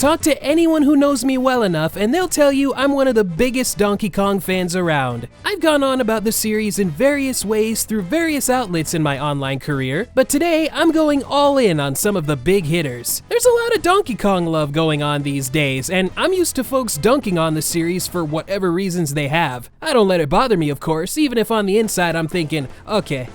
Talk to anyone who knows me well enough and they'll tell you I'm one of the biggest Donkey Kong fans around. I've gone on about the series in various ways through various outlets in my online career, but today I'm going all in on some of the big hitters. There's a lot of Donkey Kong love going on these days, and I'm used to folks dunking on the series for whatever reasons they have. I don't let it bother me, of course, even if on the inside I'm thinking, okay,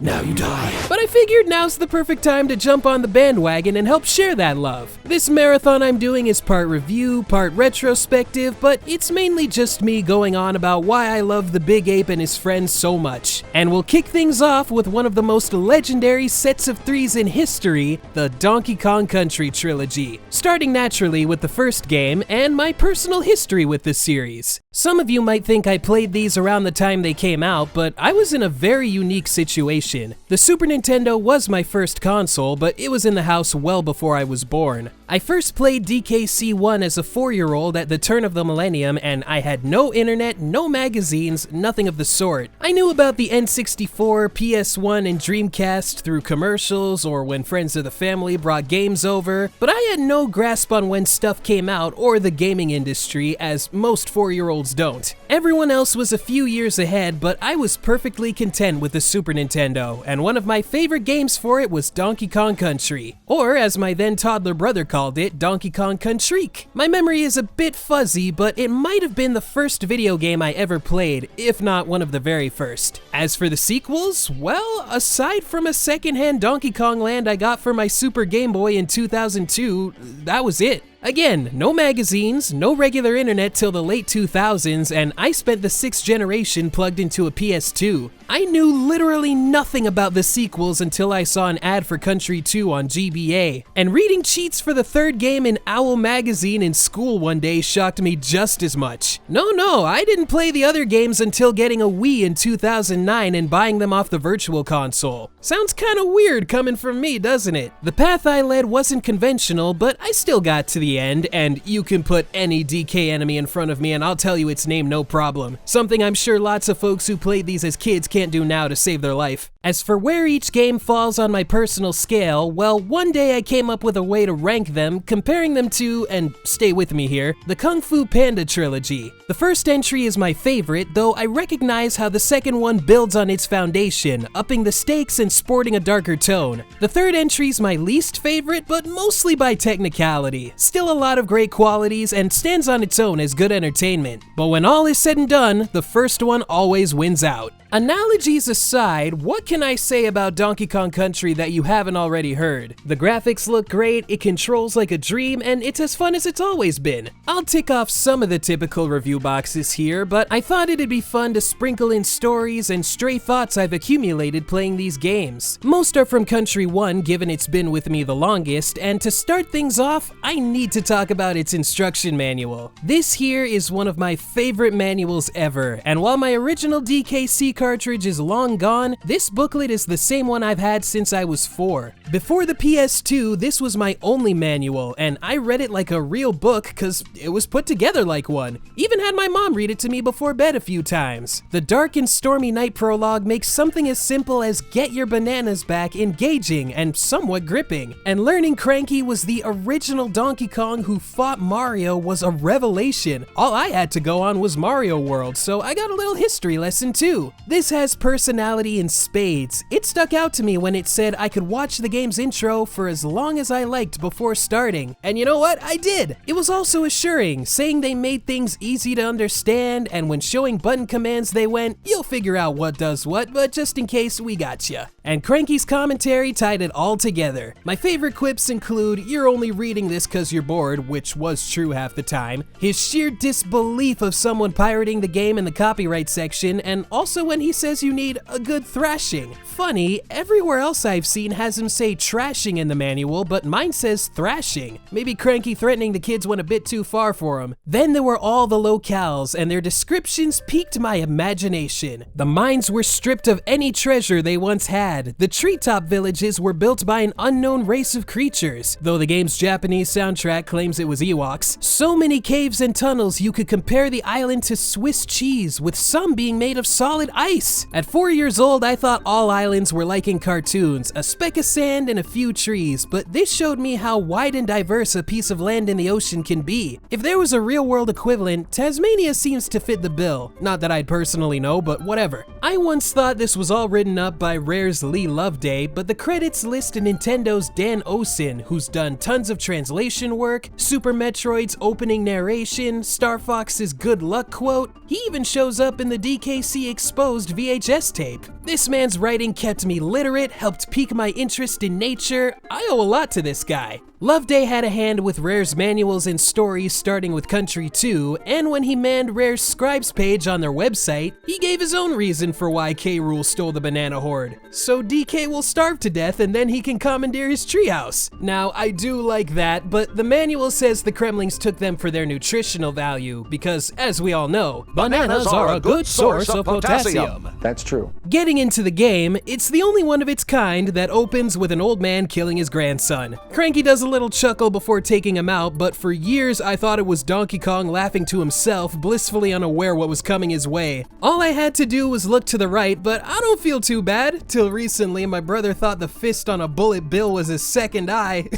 now you die. But I figured now's the perfect time to jump on the bandwagon and help share that love. This marathon I'm doing is part review, part retrospective, but it's mainly just me going on about why I love the Big Ape and his friends so much. And we'll kick things off with one of the most legendary sets of threes in history, the Donkey Kong Country Trilogy, starting naturally with the first game and my personal history with this series. Some of you might think I played these around the time they came out, but I was in a very unique situation. The Super Nintendo was my first console, but it was in the house well before I was born. I first played DKC-1 as a 4-year-old at the turn of the millennium, and I had no internet, no magazines, nothing of the sort. I knew about the N64, PS1, and Dreamcast through commercials or when friends of the family brought games over, but I had no grasp on when stuff came out or the gaming industry, as most 4-year-olds don't. Everyone else was a few years ahead, but I was perfectly content with the Super Nintendo, and one of my favorite games for it was Donkey Kong Country, or as my then toddler brother called it, Donkey Kong Countryk. My memory is a bit fuzzy, but it might have been the first video game I ever played, if not one of the very first. As for the sequels, well, aside from a secondhand Donkey Kong Land I got for my Super Game Boy in 2002, that was it. Again, no magazines, no regular internet till the late 2000s, and I spent the 6th generation plugged into a PS2. I knew literally nothing about the sequels until I saw an ad for Country 2 on GBA, and reading cheats for the third game in Owl magazine in school one day shocked me just as much. No, I didn't play the other games until getting a Wii in 2009 and buying them off the Virtual Console. Sounds kinda weird coming from me, doesn't it? The path I led wasn't conventional, but I still got to the end, and you can put any DK enemy in front of me and I'll tell you its name no problem. Something I'm sure lots of folks who played these as kids can't do now to save their life. As for where each game falls on my personal scale, well, one day I came up with a way to rank them, comparing them to, and stay with me here, the Kung Fu Panda trilogy. The first entry is my favorite, though I recognize how the second one builds on its foundation, upping the stakes and sporting a darker tone. The third entry's my least favorite, but mostly by technicality. Still a lot of great qualities and stands on its own as good entertainment. But when all is said and done, the first one always wins out. Analogies aside, what can I say about Donkey Kong Country that you haven't already heard? The graphics look great, it controls like a dream, and it's as fun as it's always been. I'll tick off some of the typical review boxes here, but I thought it'd be fun to sprinkle in stories and stray thoughts I've accumulated playing these games. Most are from Country 1, given it's been with me the longest, and to start things off, I need to talk about its instruction manual. This here is one of my favorite manuals ever, and while my original DKC cartridge is long gone, this booklet is the same one I've had since I was 4. Before the PS2, this was my only manual, and I read it like a real book cause it was put together like one. Even had my mom read it to me before bed a few times. The dark and stormy night prologue makes something as simple as get your bananas back engaging and somewhat gripping. And learning Cranky was the original Donkey Kong who fought Mario was a revelation. All I had to go on was Mario World, so I got a little history lesson too. This has personality in spades. It stuck out to me when it said I could watch the game's intro for as long as I liked before starting. And you know what? I did! It was also assuring, saying they made things easy to understand, and when showing button commands they went, you'll figure out what does what, but just in case, we gotcha. And Cranky's commentary tied it all together. My favorite quips include, you're only reading this cause you're bored, which was true half the time, his sheer disbelief of someone pirating the game in the copyright section, and also when he says you need a good thrashing. Funny, everywhere else I've seen has him say trashing in the manual, but mine says thrashing. Maybe Cranky threatening the kids went a bit too far for him. Then there were all the locales, and their descriptions piqued my imagination. The mines were stripped of any treasure they once had. The treetop villages were built by an unknown race of creatures, though the game's Japanese soundtrack claims it was Ewoks. So many caves and tunnels you could compare the island to Swiss cheese, with some being made of solid ice. At 4 years old, I thought all islands were like in cartoons, a speck of sand and a few trees, but this showed me how wide and diverse a piece of land in the ocean can be. If there was a real-world equivalent, Tasmania seems to fit the bill. Not that I'd personally know, but whatever. I once thought this was all written up by Rare's Lee Loveday, but the credits list Nintendo's Dan Osin, who's done tons of translation work, Super Metroid's opening narration, Star Fox's good luck quote. He even shows up in the DKC Exposed VHS tape. This man's writing kept me literate, helped pique my interest in nature. I owe a lot to this guy. Loveday had a hand with Rare's manuals and stories starting with Country 2, and when he manned Rare's scribes page on their website, he gave his own reason for why K. Rool stole the banana horde. So DK will starve to death and then he can commandeer his treehouse. Now, I do like that, but the manual says the Kremlings took them for their nutritional value, because as we all know, bananas are a good source of potassium. That's true. Getting into the game, it's the only one of its kind that opens with an old man killing his grandson. Cranky does a little chuckle before taking him out, but for years I thought it was Donkey Kong laughing to himself, blissfully unaware what was coming his way. All I had to do was look to the right, but I don't feel too bad. Till recently, my brother thought the fist on a bullet bill was his second eye.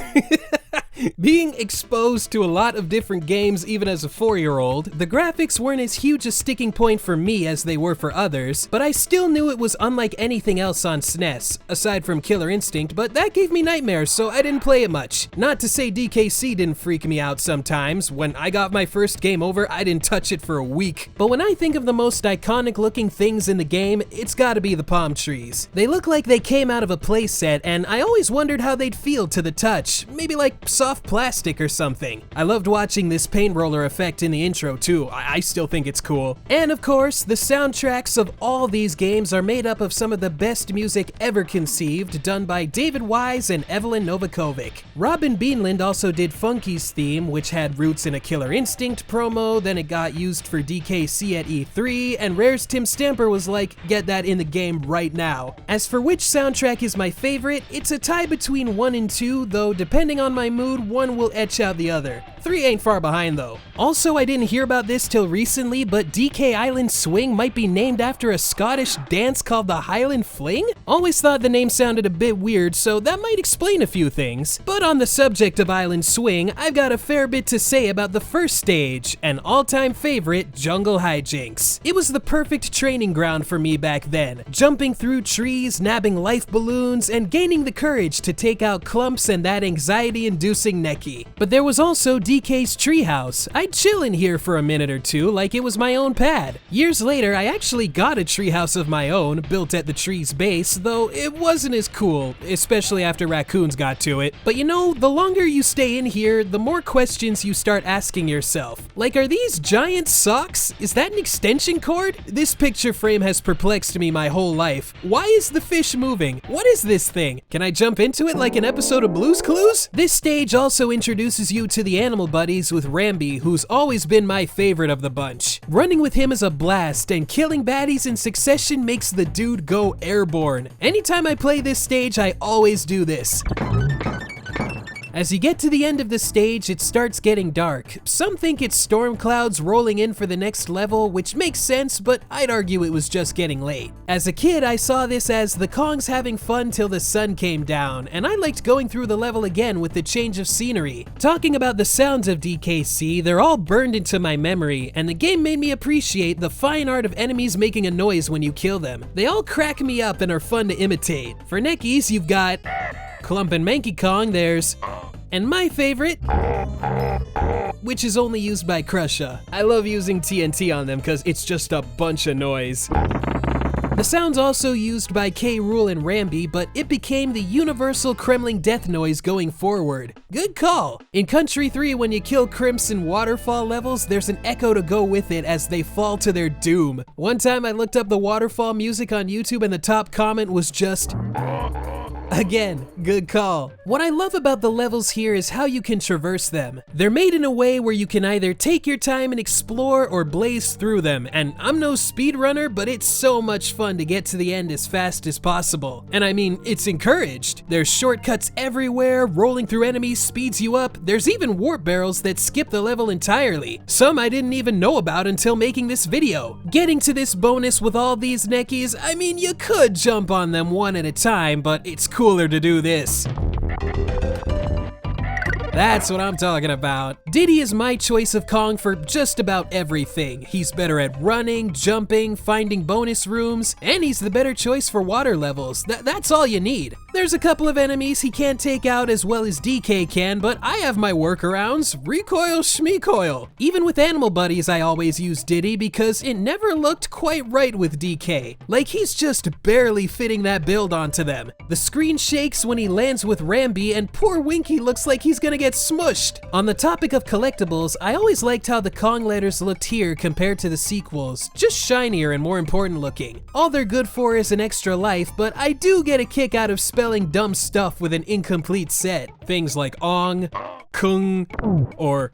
Being exposed to a lot of different games even as a 4-year-old, the graphics weren't as huge a sticking point for me as they were for others, but I still knew it was unlike anything else on SNES, aside from Killer Instinct, but that gave me nightmares, so I didn't play it much. Not to say DKC didn't freak me out sometimes. When I got my first game over, I didn't touch it for a week. But when I think of the most iconic looking things in the game, it's gotta be the palm trees. They look like they came out of a playset, and I always wondered how they'd feel to the touch. Maybe like soft plastic or something. I loved watching this paint roller effect in the intro too. I still think it's cool. And of course, the soundtracks of all these games are made up of some of the best music ever conceived, done by David Wise and Evelyn Novakovic. Robin Beanland also did Funky's theme, which had roots in a Killer Instinct promo, then it got used for DKC at E3, and Rare's Tim Stamper was like, get that in the game right now. As for which soundtrack is my favorite, it's a tie between 1 and 2, though depending on my mood, one will etch out the other. 3 ain't far behind though. Also, I didn't hear about this till recently, but DK Island Swing might be named after a Scottish dance called the Highland Fling? Always thought the name sounded a bit weird, so that might explain a few things. But on the subject of Island Swing, I've got a fair bit to say about the first stage, an all-time favorite, Jungle Hijinks. It was the perfect training ground for me back then, jumping through trees, nabbing life balloons, and gaining the courage to take out clumps and that anxiety-inducing necky. But there was also DK's treehouse. I'd chill in here for a minute or two like it was my own pad. Years later, I actually got a treehouse of my own, built at the tree's base, though it wasn't as cool, especially after raccoons got to it. But you know, the longer you stay in here, the more questions you start asking yourself. Like, are these giant socks? Is that an extension cord? This picture frame has perplexed me my whole life. Why is the fish moving? What is this thing? Can I jump into it like an episode of Blue's Clues? This stage also introduces you to the animal buddies with Rambi, who's always been my favorite of the bunch. Running with him is a blast, and killing baddies in succession makes the dude go airborne. Anytime I play this stage, I always do this. As you get to the end of the stage, it starts getting dark. Some think it's storm clouds rolling in for the next level, which makes sense, but I'd argue it was just getting late. As a kid, I saw this as the Kongs having fun till the sun came down, and I liked going through the level again with the change of scenery. Talking about the sounds of DKC, they're all burned into my memory, and the game made me appreciate the fine art of enemies making a noise when you kill them. They all crack me up and are fun to imitate. For neckies, you've got Clump and Manky Kong, there's, and my favorite, which is only used by Crusha. I love using TNT on them because it's just a bunch of noise. The sound's also used by K. Rool and Rambi, but it became the universal Kremling death noise going forward. Good call! In Country 3, when you kill Crimson waterfall levels, there's an echo to go with it as they fall to their doom. One time I looked up the waterfall music on YouTube and the top comment was just Again, good call. What I love about the levels here is how you can traverse them. They're made in a way where you can either take your time and explore or blaze through them, and I'm no speedrunner, but it's so much fun to get to the end as fast as possible. And I mean, it's encouraged. There's shortcuts everywhere, rolling through enemies speeds you up, there's even warp barrels that skip the level entirely. Some I didn't even know about until making this video. Getting to this bonus with all these neckies, I mean, you could jump on them one at a time, but it's cooler to do this. That's what I'm talking about. Diddy is my choice of Kong for just about everything. He's better at running, jumping, finding bonus rooms, and he's the better choice for water levels. That's all you need. There's a couple of enemies he can't take out as well as DK can, but I have my workarounds. Recoil schmecoil. Even with animal buddies, I always use Diddy because it never looked quite right with DK. Like he's just barely fitting that build onto them. The screen shakes when he lands with Rambi, and poor Winky looks like he's gonna get smushed. On the topic of collectibles, I always liked how the Kong letters looked here compared to the sequels, just shinier and more important looking. All they're good for is an extra life, but I do get a kick out of spelling dumb stuff with an incomplete set. Things like Ong, Kung, or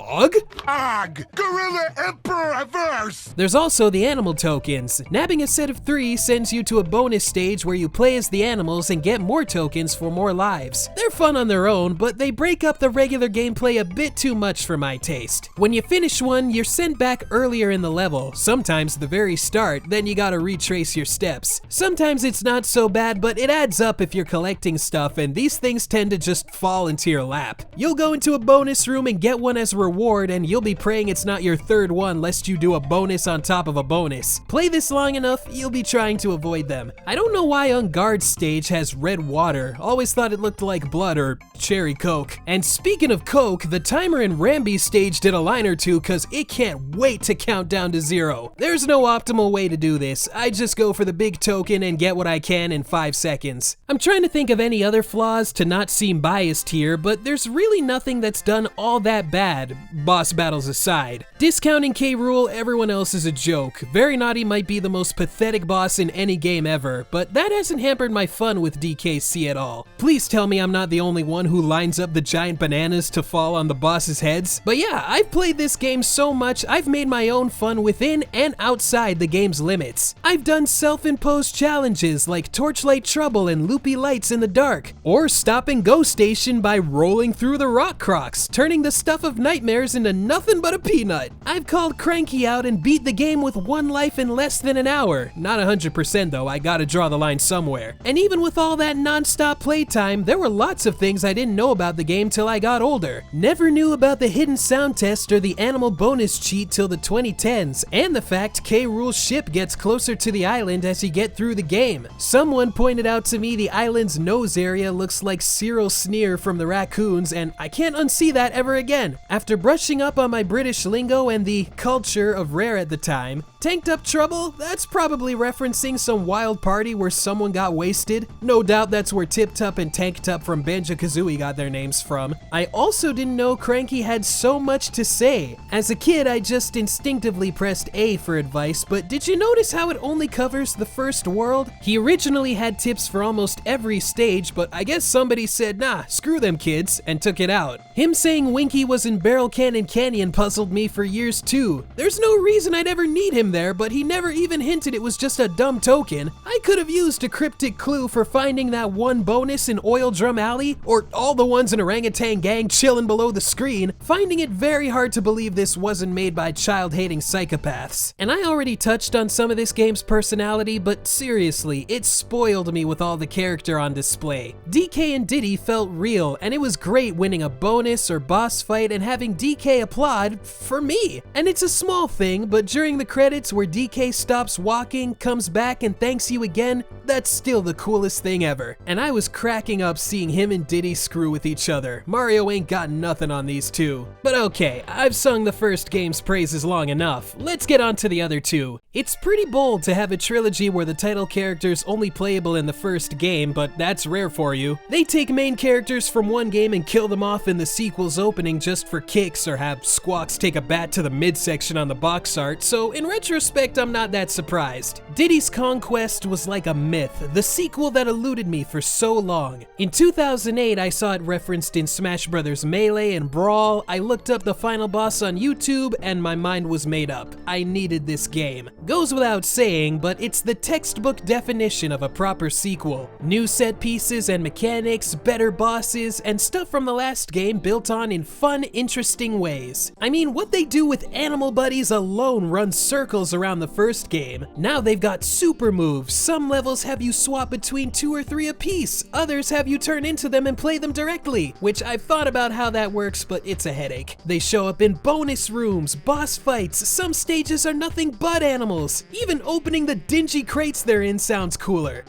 Og? Og! Gorilla Emperor Verse! There's also the animal tokens. Nabbing a set of 3 sends you to a bonus stage where you play as the animals and get more tokens for more lives. They're fun on their own, but they break up the regular gameplay a bit too much for my taste. When you finish one, you're sent back earlier in the level, sometimes the very start, then you gotta retrace your steps. Sometimes it's not so bad, but it adds up if you're collecting stuff, and these things tend to just fall into your lap. You'll go into a bonus room and get one as a reward, and you'll be praying it's not your third one lest you do a bonus on top of a bonus. Play this long enough, you'll be trying to avoid them. I don't know why Unguard's stage has red water. Always thought it looked like blood or cherry coke. And speaking of coke, the timer in Rambi's stage did a line or two cause it can't wait to count down to 0. There's no optimal way to do this. I just go for the big token and get what I can in 5 seconds. I'm trying to think of any other flaws to not seem biased here, but there's really nothing that's done all that bad, boss battles aside. Discounting K. Rool, everyone else is a joke. Very Naughty might be the most pathetic boss in any game ever, but that hasn't hampered my fun with DKC at all. Please tell me I'm not the only one who lines up the giant bananas to fall on the boss's heads. But yeah, I've played this game so much, I've made my own fun within and outside the game's limits. I've done self-imposed challenges like Torchlight Trouble and Loopy Lights in the Dark, or Stop and Go Station by rolling through the rock crocs, turning the stuff of nightmares into nothing but a peanut. I've called Cranky out and beat the game with 1 life in less than an hour. Not 100% though, I gotta draw the line somewhere. And even with all that non-stop playtime, there were lots of things I didn't know about the game till I got older. Never knew about the hidden sound test or the animal bonus cheat till the 2010s, and the fact K. Rool's ship gets closer to the island as you get through the game. Someone pointed out to me the island's nose area looks like Cyril Sneer from the Raccoons, and I can't unsee that ever again. After brushing up on my British lingo and the culture of Rare at the time, Tanked Up Trouble? That's probably referencing some wild party where someone got wasted. No doubt that's where Tip Tup and Tanked Up from Banjo-Kazooie got their names from. I also didn't know Cranky had so much to say. As a kid, I just instinctively pressed A for advice, but did you notice how it only covers the first world? He originally had tips for almost every stage, but I guess somebody said, nah, screw them kids, and took it out. Him saying Winky was in Barrel Cannon Canyon puzzled me for years too. There's no reason I'd ever need him there, but he never even hinted it was just a dumb token. I could have used a cryptic clue for finding that one bonus in Oil Drum Alley, or all the ones in Orangutan Gang chilling below the screen, finding it very hard to believe this wasn't made by child-hating psychopaths. And I already touched on some of this game's personality, but seriously, it spoiled me with all the character on display. DK and Diddy felt real, and it was great winning a bonus or boss fight and having DK applaud for me. And it's a small thing, but during the credits where DK stops walking, comes back and thanks you again, that's still the coolest thing ever. And I was cracking up seeing him and Diddy screw with each other. Mario ain't got nothing on these two. But okay, I've sung the first game's praises long enough. Let's get on to the other two. It's pretty bold to have a trilogy where the title character's only playable in the first game, but that's rare for you. They take main characters from one game and kill them off in the sequel's opening just for kicks kicks or have Squawks take a bat to the midsection on the box art, so in retrospect I'm not that surprised. Diddy's Conquest was like a myth, the sequel that eluded me for so long. In 2008 I saw it referenced in Smash Bros. Melee and Brawl, I looked up the final boss on YouTube, and my mind was made up. I needed this game. Goes without saying, but it's the textbook definition of a proper sequel. New set pieces and mechanics, better bosses, and stuff from the last game built on in fun, interesting ways. I mean, what they do with animal buddies alone runs circles around the first game. Now they've got super moves. Some levels have you swap between 2 or 3 apiece. Others have you turn into them and play them directly, which I've thought about how that works, but it's a headache. They show up in bonus rooms, boss fights, some stages are nothing but animals. Even opening the dingy crates they're in sounds cooler.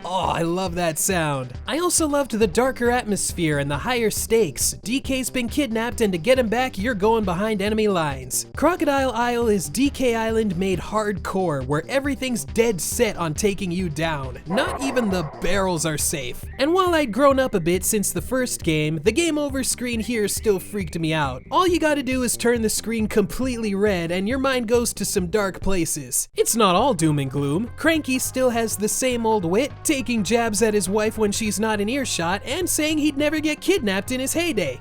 Oh, I love that sound. I also loved the darker atmosphere and the higher stakes. DK's been kidnapped, and to get him back, you're going behind enemy lines. Crocodile Isle is DK Island made hardcore, where everything's dead set on taking you down. Not even the barrels are safe. And while I'd grown up a bit since the first game, the game over screen here still freaked me out. All you gotta do is turn the screen completely red, and your mind goes to some dark places. It's not all doom and gloom. Cranky still has the same old wit, taking jabs at his wife when she's not in earshot, and saying he'd never get kidnapped in his heyday.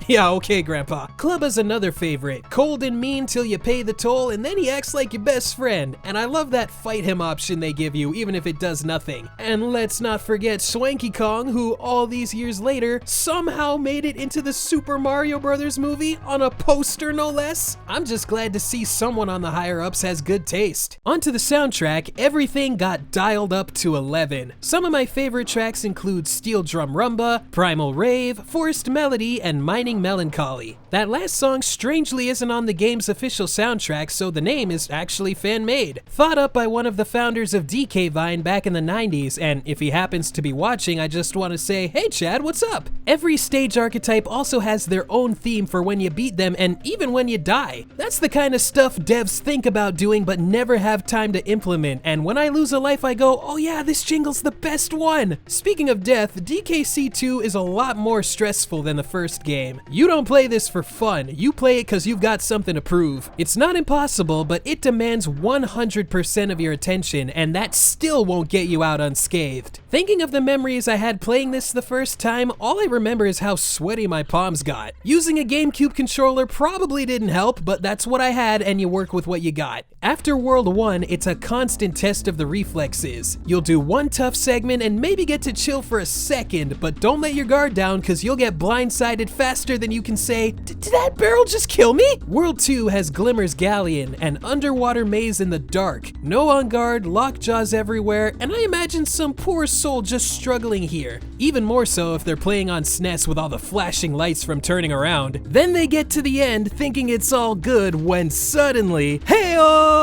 Yeah, okay, Grandpa. Clubba's another favorite. Cold and mean till you pay the toll, and then he acts like your best friend. And I love that fight him option they give you, even if it does nothing. And let's not forget Swanky Kong, who all these years later somehow made it into the Super Mario Bros. Movie on a poster, no less. I'm just glad to see someone on the higher ups has good taste. Onto the soundtrack, everything got dialed up to 11. Some of my favorite tracks include Steel Drum Rumba, Primal Rave, Forest Melody, and Mining Melancholy. That last song strangely isn't on the game's official soundtrack, so the name is actually fan-made. Thought up by one of the founders of DK Vine back in the 90s, and if he happens to be watching, I just want to say, hey Chad, what's up? Every stage archetype also has their own theme for when you beat them and even when you die. That's the kind of stuff devs think about doing but never have time to implement, and when I lose a life I go, oh yeah, this jingle's the best one! Speaking of death, DKC2 is a lot more stressful than the first game. You don't play this for fun, you play it because you've got something to prove. It's not impossible, but it demands 100% of your attention, and that still won't get you out unscathed. Thinking of the memories I had playing this the first time, all I remember is how sweaty my palms got. Using a GameCube controller probably didn't help, but that's what I had, and you work with what you got. After World 1, it's a constant test of the reflexes. You'll do one tough segment and maybe get to chill for a second, but don't let your guard down because you'll get blindsided faster than you can say, did that barrel just kill me? World 2 has Glimmer's Galleon, an underwater maze in the dark. No on guard, lockjaws everywhere, and I imagine some poor soul just struggling here. Even more so if they're playing on SNES with all the flashing lights from turning around. Then they get to the end thinking it's all good when suddenly, hey-oh!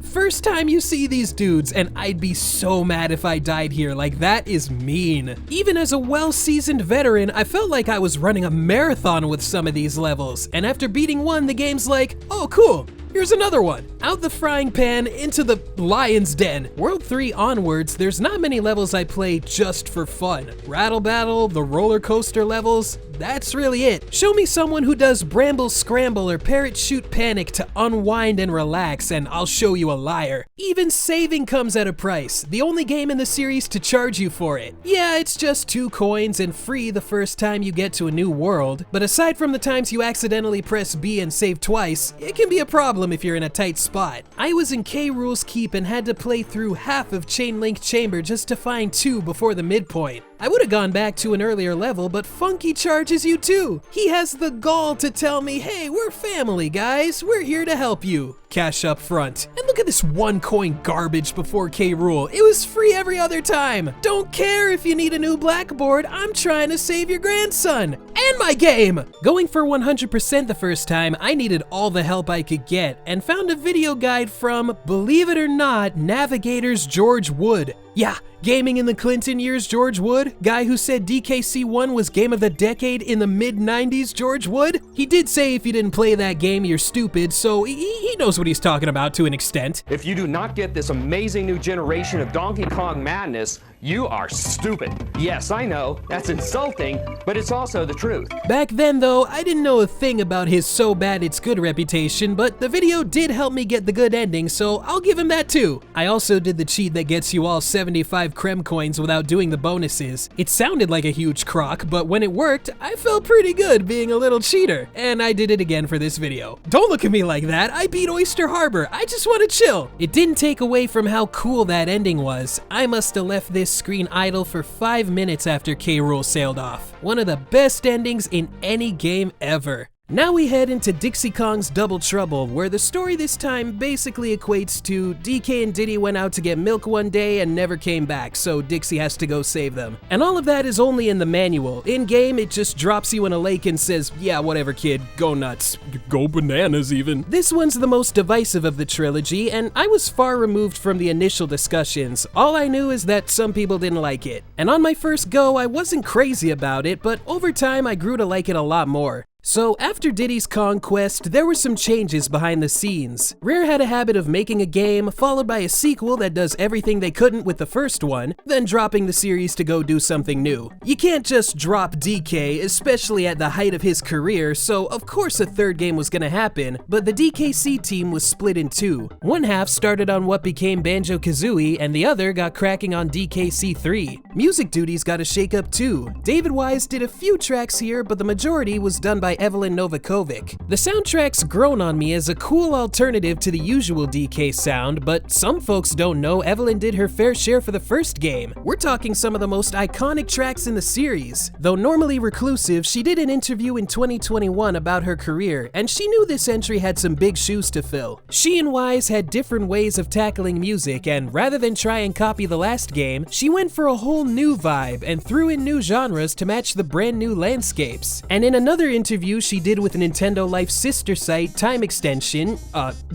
First time you see these dudes, and I'd be so mad if I died here, like that is mean. Even as a well-seasoned veteran, I felt like I was running a marathon with some of these levels, and after beating one, the game's like, oh cool, here's another one. Out the frying pan, into the lion's den. World 3 onwards, there's not many levels I play just for fun. Rattle Battle, the roller coaster levels, that's really it. Show me someone who does Bramble Scramble or Parrot Shoot Panic to unwind and relax, and I'll show you a liar. Even saving comes at a price, the only game in the series to charge you for it. Yeah, it's just 2 coins and free the first time you get to a new world, but aside from the times you accidentally press B and save twice, it can be a problem if you're in a tight spot. I was in K. Rool's Keep and had to play through half of Chain Link Chamber just to find 2 before the midpoint. I would have gone back to an earlier level, but Funky charges you too. He has the gall to tell me, hey, we're family, guys. We're here to help you. Cash up front. And look at this 1 coin garbage before K. Rool. It was free every other time. Don't care if you need a new blackboard. I'm trying to save your grandson. And my game! Going for 100% the first time, I needed all the help I could get and found a video guide from, believe it or not, Navigator's George Wood. Yeah, gaming in the Clinton years George Wood, guy who said DKC1 was game of the decade in the mid-90s George Wood. He did say if you didn't play that game, you're stupid, so he knows what he's talking about to an extent. If you do not get this amazing new generation of Donkey Kong madness, You are stupid. Yes, I know, that's insulting, but it's also the truth. Back then though, I didn't know a thing about his so bad it's good reputation, but the video did help me get the good ending, so I'll give him that too. I also did the cheat that gets you all 75 creme coins without doing the bonuses. It sounded like a huge crock, but when it worked, I felt pretty good being a little cheater, and I did it again for this video. Don't look at me like that, I beat Oyster Harbor, I just want to chill. It didn't take away from how cool that ending was. I must have left this screen idle for 5 minutes after K. Rool sailed off. One of the best endings in any game ever. Now we head into Dixie Kong's Double Trouble, where the story this time basically equates to DK and Diddy went out to get milk one day and never came back, so Dixie has to go save them. And all of that is only in the manual. In-game, it just drops you in a lake and says, yeah, whatever kid, go nuts. Go bananas even. This one's the most divisive of the trilogy, and I was far removed from the initial discussions. All I knew is that some people didn't like it. And on my first go, I wasn't crazy about it, but over time I grew to like it a lot more. So after Diddy's conquest, there were some changes behind the scenes. Rare had a habit of making a game, followed by a sequel that does everything they couldn't with the first one, then dropping the series to go do something new. You can't just drop DK, especially at the height of his career, so of course a third game was gonna happen, but the DKC team was split in two. One half started on what became Banjo-Kazooie, and the other got cracking on DKC3. Music duties got a shake-up too. David Wise did a few tracks here, but the majority was done by Evelyn Novakovic. The soundtrack's grown on me as a cool alternative to the usual DK sound, but some folks don't know Evelyn did her fair share for the first game. We're talking some of the most iconic tracks in the series. Though normally reclusive, she did an interview in 2021 about her career, and she knew this entry had some big shoes to fill. She and Wise had different ways of tackling music, and rather than try and copy the last game, she went for a whole new vibe and threw in new genres to match the brand new landscapes. And in another interview she did with Nintendo Life's sister site, Time Extension,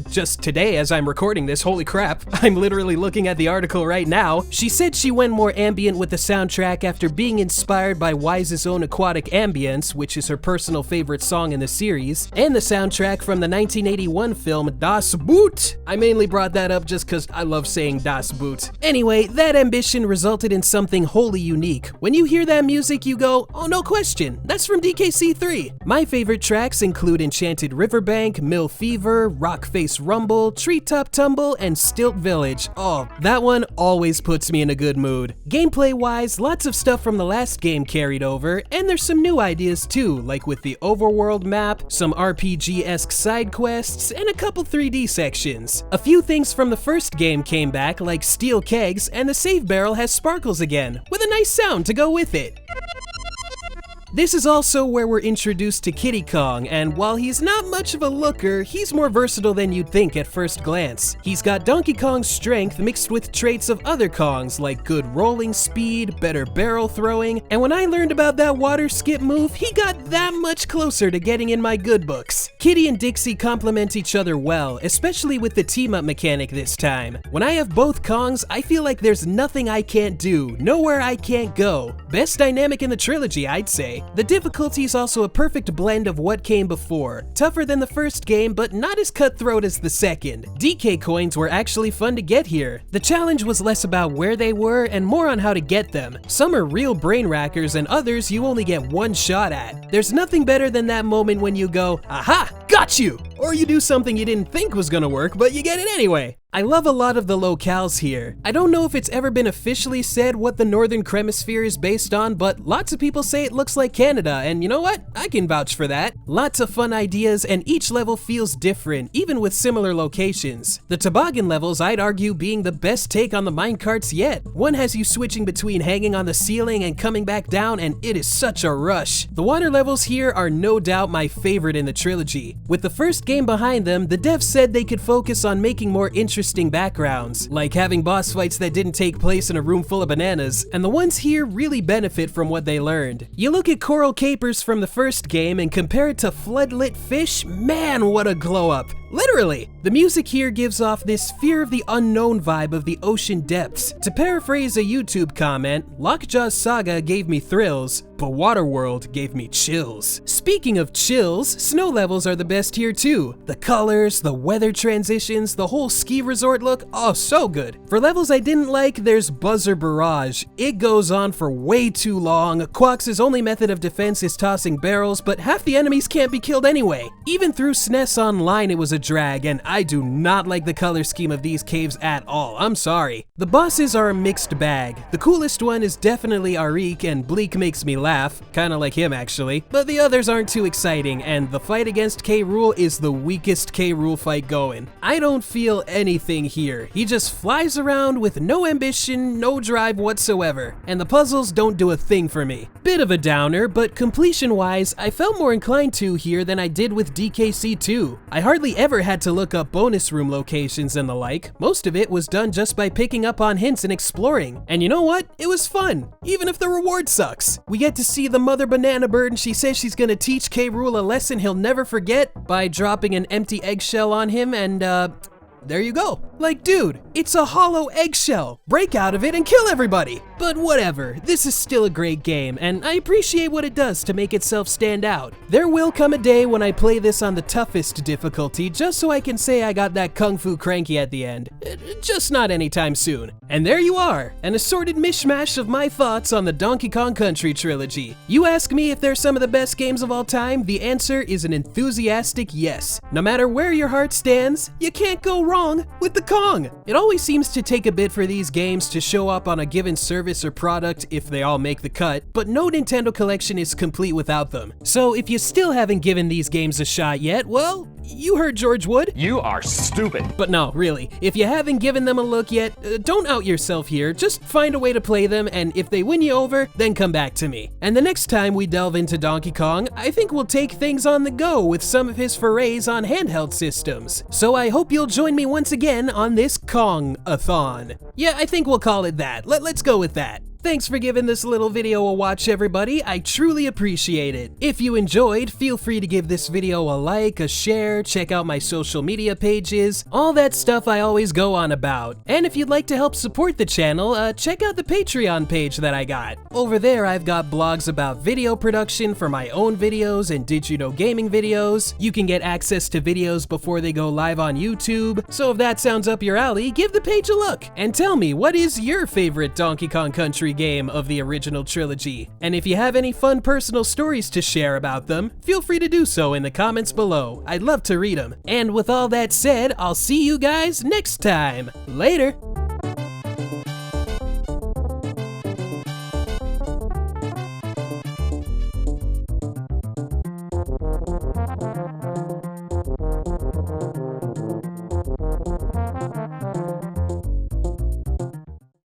just today as I'm recording this, holy crap, I'm literally looking at the article right now, she said she went more ambient with the soundtrack after being inspired by Wise's own Aquatic Ambience, which is her personal favorite song in the series, and the soundtrack from the 1981 film Das Boot. I mainly brought that up just cause I love saying Das Boot. Anyway, that ambition resulted in something wholly unique. When you hear that music, you go, oh no question, that's from DKC3. My favorite tracks include Enchanted Riverbank, Mill Fever, Rock Face Rumble, Treetop Tumble, and Stilt Village. Oh, that one always puts me in a good mood. Gameplay-wise, lots of stuff from the last game carried over, and there's some new ideas too, like with the overworld map, some RPG-esque side quests, and a couple 3D sections. A few things from the first game came back, like steel kegs, and the save barrel has sparkles again, with a nice sound to go with it. This is also where we're introduced to Kiddy Kong, and while he's not much of a looker, he's more versatile than you'd think at first glance. He's got Donkey Kong's strength mixed with traits of other Kongs like good rolling speed, better barrel throwing, and when I learned about that water skip move, he got that much closer to getting in my good books. Kiddy and Dixie complement each other well, especially with the team-up mechanic this time. When I have both Kongs, I feel like there's nothing I can't do, nowhere I can't go. Best dynamic in the trilogy, I'd say. The difficulty is also a perfect blend of what came before. Tougher than the first game, but not as cutthroat as the second. DK coins were actually fun to get here. The challenge was less about where they were and more on how to get them. Some are real brain rackers and others you only get one shot at. There's nothing better than that moment when you go, aha, got you! Or you do something you didn't think was gonna work, but you get it anyway. I love a lot of the locales here. I don't know if it's ever been officially said what the Northern Cremisphere is based on, but lots of people say it looks like Canada, and you know what? I can vouch for that. Lots of fun ideas, and each level feels different, even with similar locations. The toboggan levels, I'd argue, being the best take on the minecarts yet. One has you switching between hanging on the ceiling and coming back down, and it is such a rush. The water levels here are no doubt my favorite in the trilogy. With the first game behind them, the devs said they could focus on making more interesting backgrounds, like having boss fights that didn't take place in a room full of bananas, and the ones here really benefit from what they learned. You look at coral capers from the first game and compare it to floodlit fish, man, what a glow up. Literally! The music here gives off this fear of the unknown vibe of the ocean depths. To paraphrase a YouTube comment, Lockjaw's Saga gave me thrills, but Waterworld gave me chills. Speaking of chills, snow levels are the best here too. The colors, the weather transitions, the whole ski resort look, oh so good. For levels I didn't like, there's Buzzer Barrage. It goes on for way too long. Quox's only method of defense is tossing barrels, but half the enemies can't be killed anyway. Even through SNES Online it was a drag, and I do not like the color scheme of these caves at all, I'm sorry. The bosses are a mixed bag. The coolest one is definitely Arik, and Bleak makes me laugh, kinda like him actually, but the others aren't too exciting, and the fight against K. Rool is the weakest K. Rool fight going. I don't feel anything here. He just flies around with no ambition, no drive whatsoever, and the puzzles don't do a thing for me. Bit of a downer, but completion-wise, I felt more inclined to here than I did with DKC 2. I hardly ever had to look up bonus room locations and the like. Most of it was done just by picking up on hints and exploring. And you know what? It was fun, even if the reward sucks. We get to see the mother banana bird, and she says she's gonna teach K. Rool a lesson he'll never forget by dropping an empty eggshell on him, and there you go. Like, dude, it's a hollow eggshell. Break out of it and kill everybody. But whatever, this is still a great game, and I appreciate what it does to make itself stand out. There will come a day when I play this on the toughest difficulty just so I can say I got that kung fu cranky at the end. Just not anytime soon. And there you are, an assorted mishmash of my thoughts on the Donkey Kong Country trilogy. You ask me if they're some of the best games of all time, the answer is an enthusiastic yes. No matter where your heart stands, you can't go wrong with the Kong. It always seems to take a bit for these games to show up on a given service or product if they all make the cut, but no Nintendo collection is complete without them. So if you still haven't given these games a shot yet, well, you heard George Wood. You are stupid. But no, really, if you haven't given them a look yet, don't out yourself here, just find a way to play them, and if they win you over, then come back to me. And the next time we delve into Donkey Kong, I think we'll take things on the go with some of his forays on handheld systems. So I hope you'll join me once again on this Kong-a-thon. Yeah, I think we'll call it that. Let's go with that. Thanks for giving this little video a watch, everybody. I truly appreciate it. If you enjoyed, feel free to give this video a like, a share, check out my social media pages, all that stuff I always go on about. And if you'd like to help support the channel, check out the Patreon page that I got. Over there, I've got blogs about video production for my own videos and Did You Know Gaming videos. You can get access to videos before they go live on YouTube. So if that sounds up your alley, give the page a look and tell me, what is your favorite Donkey Kong Country game of the original trilogy? And if you have any fun personal stories to share about them, feel free to do so in the comments below. I'd love to read them. And with all that said, I'll see you guys next time. Later!